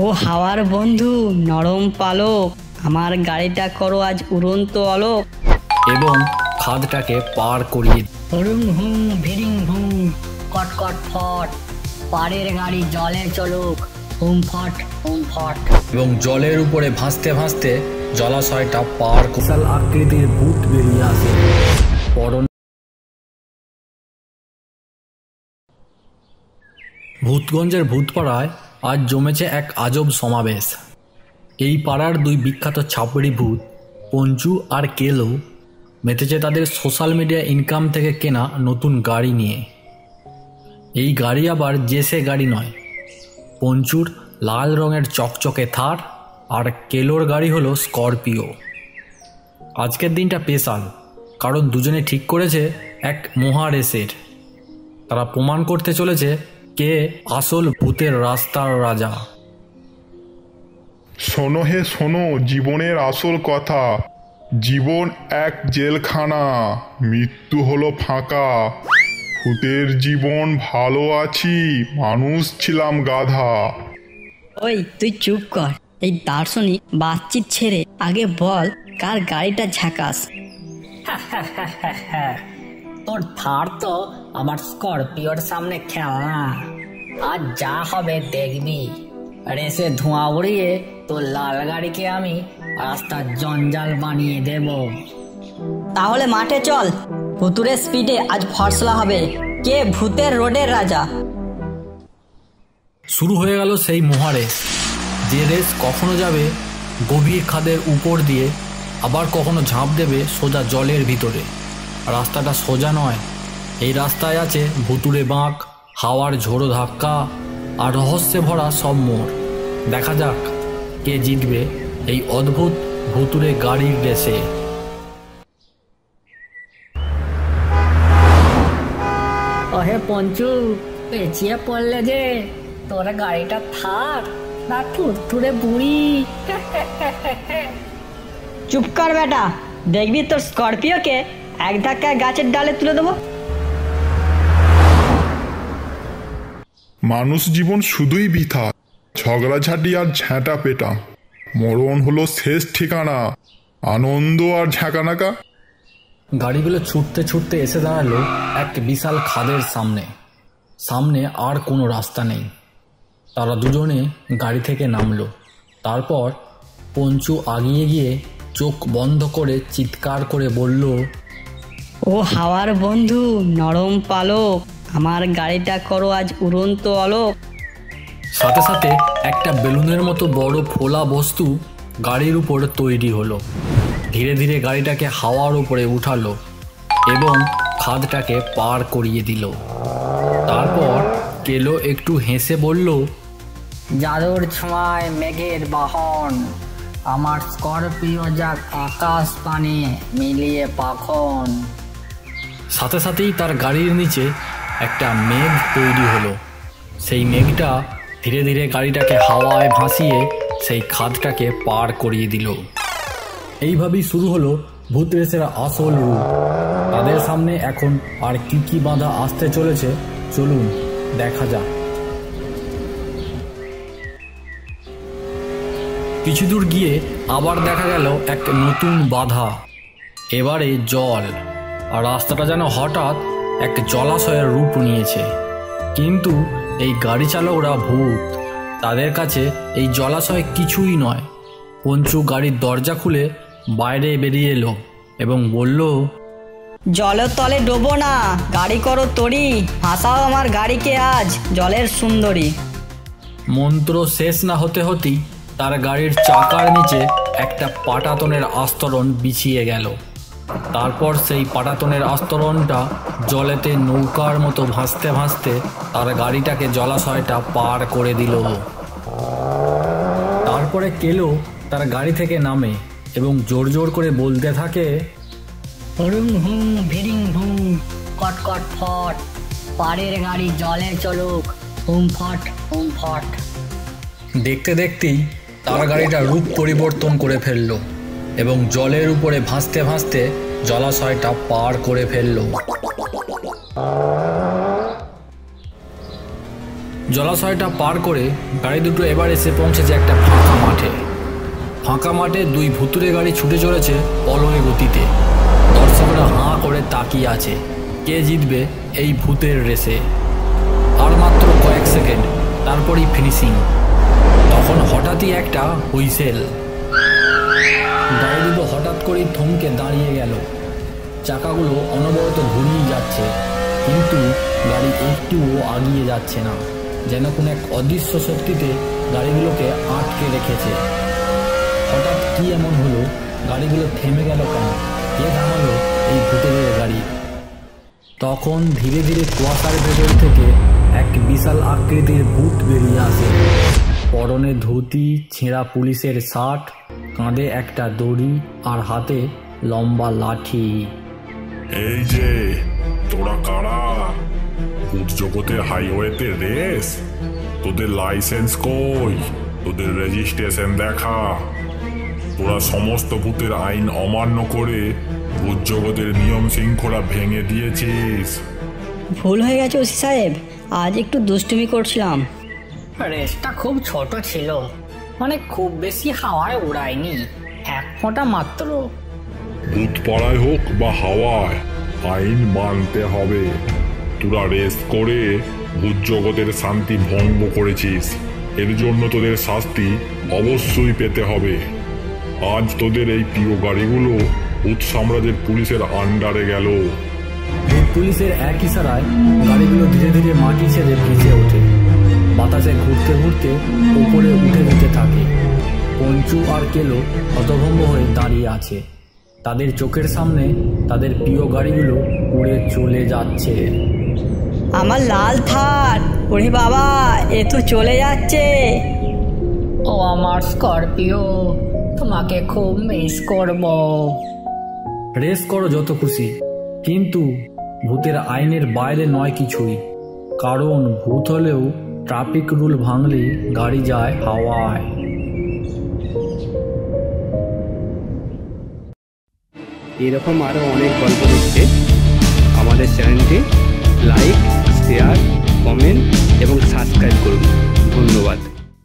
ও হাওয়ার বন্ধু নরম পালক, আমার গাড়িটা করো আজ উড়ন্ত অলোক। এবং খাদটাকে পার করিয়ে হুম হুম ভিড়িং হুম, কট কট ফট, পাড়ের গাড়ি জলে চলুক, হুম ফট হুম ফট। এবং জলের উপরে ভাসতে ভাসতে জলাশয়টা পার বিশাল আকৃতির ভূত বেরিয়ে আসে। ভূতগঞ্জের ভূতপাড়ায় আজ জমেছে এক আজব সমাবেশ। এই পাড়ার দুই বিখ্যাত ছাপড়ি ভূত পঞ্চু আর কেলো মেতেছে তাদের সোশ্যাল মিডিয়া ইনকাম থেকে কেনা নতুন গাড়ি নিয়ে। এই গাড়ি আবার যে সে গাড়ি নয়, পঞ্চুর লাল রঙের চকচকে থার আর কেলোর গাড়ি হলো স্করপিও। আজকের দিনটা স্পেশাল, কারণ দুজনে ঠিক করেছে এক মহা রেসের। তারা প্রমাণ করতে চলেছে কে আসল ভূতের রাস্তার রাজা। শোনো হে শোনো জীবনের আসল কথা। জীবন এক জেলখানা, মৃত্যু হলো ফাঁকা। ভূতের জীবন ভালো আছি, মানুষ ছিলাম গাধা। ওই তুই চুপ কর, এই দার্শনিক বাতচিত ছেড়ে আগে বল কার গাড়িটা ঝাকাস। তোর থার তো আমার স্করপিওর সামনে খেলনা, আর যা হবে দেখবি। রেসে ধোঁয়া উড়িয়ে তোর লাল গাড়িকে আমি রাস্তার জঞ্জাল বানিয়ে দেব। তাহলে মাঠে চল, ভুতুরের স্পিডে আজ ফর্সলা হবে কে ভূতের রোডের রাজা। শুরু হয়ে গেল সেই মহারেস। যে রেস কখনো যাবে গভীর খাদের উপর দিয়ে, আবার কখনো ঝাঁপ দেবে সোজা জলের ভিতরে। রাস্তাটা সোজা নয়, এই রাস্তায় আছে ভুতুরে বাঁক, হাওয়ার ঝোড়ো ধাক্কা আর রহস্যে ভরা সব মোড়। দেখা যাক কে জিতবে এই অদ্ভুত ভুতুরে গাড়ির রেসে। ওহে পঞ্চু, পেঁচিয়ে পড়লে যে, তোর গাড়িটা থাক না থুরথুরে বুড়ি। চুপ কর বেটা, দেখবি তোর স্করপিওকে এক ধাক্কায় গাছের ডালে তুলে দেবো। মানুষ জীবন শুধুই বৃথা, ঝগড়াঝাটি আর ঝ্যাঁটা পেটা। মরণ হলো শেষ ঠিকানা, আনন্দ আর ঝাঁকানাকা। গাড়িগুলো ছুটতে ছুটতে এসে দাঁড়ালো এক বিশাল খাদের সামনে। সামনে আর কোনো রাস্তা নেই। তারা দুজনে গাড়ি থেকে নামলো। তারপর পঞ্চু আগিয়ে গিয়ে চোখ বন্ধ করে চিৎকার করে বলল, ও হাওয়ার বন্ধু নরম পালক, আমার গাড়িটা করো আজ উড়ন্ত অলোক। সাথে সাথে একটা বেলুনের মতো বড় ফোলা বস্তু গাড়ির উপর তৈরি হলো। ধীরে ধীরে গাড়িটাকে হাওয়ার উপরে উঠালো এবং খাদটাকে পার করিয়ে দিল। তারপর কেলো একটু হেসে বলল, জাদুর ছোঁয়ায় মেঘের বাহন, আমার স্করপিও যাক আকাশ পানে মিলিয়ে পাখন। সাথে সাথেই তার গাড়ির নিচে একটা মেঘ তৈরি হলো। সেই মেঘটা ধীরে ধীরে গাড়িটাকে হাওয়ায় ভাসিয়ে সেই খাদটাকে পার করিয়ে দিল। এইভাবেই শুরু হলো ভূত রেসের আসল রূপ। তাদের সামনে এখন আর কি কি বাধা আসতে চলেছে চলুন দেখা যাক। কিছু দূর গিয়ে আবার দেখা গেল এক নতুন বাধা। এবারে জল, আর রাস্তাটা যেন হঠাৎ এক জলাশয়ের রূপ নিয়েছে। কিন্তু এই গাড়ি চালকরা ভূত, তাদের কাছে এই জলাশয় কিছুই নয়। পঞ্চু গাড়ির দরজা খুলে বাইরে বেরিয়ে এলো এবং বলল, জলের তলে ডোবো না, গাড়ি করো তড়ি, ভাসাও আমার গাড়িকে আজ জলের সুন্দরী। মন্ত্র শেষ না হতে হতেই তার গাড়ির চাকার নিচে একটা পাটাতনের আস্তরণ বিছিয়ে গেল। তারপর সেই পাটাতনের আস্তরণটা জলেতে নৌকার মতো ভাসতে ভাসতে তার গাড়িটাকে জলাশয়টা পার করে দিল। তারপরে কেলো তার গাড়ি থেকে নামে এবং জোর জোর করে বলতে থাকে, হুম হুম ভিড়িং হুম, কট কট ফট, পাড়ের গাড়ি জলে চলুক, হুম ফট হুম ফট। দেখতে দেখতেই তার গাড়িটা রূপ পরিবর্তন করে ফেলল এবং জলের উপরে ভাসতে ভাসতে জলাশয়টা পার করে ফেলল। জলাশয়টা পার করে গাড়ি দুটো এবার এসে পৌঁছেছে একটা ফাঁকা মাঠে। ফাঁকা মাঠে দুই ভুতুড়ে গাড়ি ছুটে চলেছে পলয়ে গতিতে। দর্শকরা হাঁ করে তাকিয়ে আছে কে জিতবে এই ভূতের রেসে। আর মাত্র কয়েক সেকেন্ড, তারপরই ফিনিশিং। তখন হঠাৎই একটা হুইসেল। গাড়ি দুটো হঠাৎ করেই থমকে দাঁড়িয়ে গেল। চাকাগুলো অনবরত ঘুরিয়ে যাচ্ছে, কিন্তু গাড়ি একটুও আগিয়ে যাচ্ছে না, যেন কোনো এক অদৃশ্য শক্তিতে গাড়িগুলোকে আটকে রেখেছে। হঠাৎ কি এমন হলো, গাড়িগুলো থেমে গেল কেন? কে থামালো এই ভূতের গাড়ি? তখন ধীরে ধীরে কুয়াশার ভেতর থেকে এক বিশাল আকৃতির ভূত বেরিয়ে আসে। পরনে ধুতি, ছেঁড়া পুলিশের শার্ট, কাঁধে একটা দড়ি আর হাতে লম্বা লাঠি। এই যে তোরা কারা? ভূত জগতের হাইওয়েতে রেস? তোদের লাইসেন্স কই? তোদের রেজিস্ট্রেশন দেখা। তোরা সমস্ত ভূতের আইন অমান্য করে ভূত জগতের নিয়ম শৃঙ্খলা ভেঙে দিয়েছিস। ভুল হয়ে গেছে ওসি সাহেব, আজ একটু দুষ্টুমি করছিলাম। রেসটা খুব ছোট ছিল, মানে খুব বেশি হাওয়ায় উড়ায়নি, এক ফোঁটা মাত্র। ভূত পাড়ায় হোক বা হাওয়ায়, আইন মানতে হবে। তোরা রেস করে ভূত জগতের শান্তি ভঙ্গ করেছিস, এর জন্য তোদের শাস্তি অবশ্যই পেতে হবে। আজ তোদের এই প্রিয় গাড়িগুলো ভূত সাম্রাজ্যের পুলিশের আন্ডারে গেল। পুলিশের এক ইশারায় গাড়িগুলো ধীরে ধীরে মাটি ছেড়ে ভেসে ওঠে, বাতাসে ঘুরতে ঘুরতে উপরে উঠে যেতে থাকে। পঞ্চু আর কেলো হতভম্ব হয়ে দাঁড়িয়ে আছে। তাদের চোখের সামনে তাদের প্রিয় গাড়িগুলো উড়ে চলে যাচ্ছে। আমার লাল থার, ওরে বাবা, এ তো চলে যাচ্ছে। ও আমার স্করপিও, তোমাকে খুব মিস করব। রেস করো যত খুশি, কিন্তু ভূতের আইনের বাইরে নয় কিছুই। কারণ ভূত হলেও ট্রাফিক রুল ভাঙলে গাড়ি যায় হাওয়ায়। এরকম আরও অনেক গল্প দেখতে আমাদের চ্যানেলটি লাইক, শেয়ার, কমেন্ট এবং সাবস্ক্রাইব করুন। ধন্যবাদ।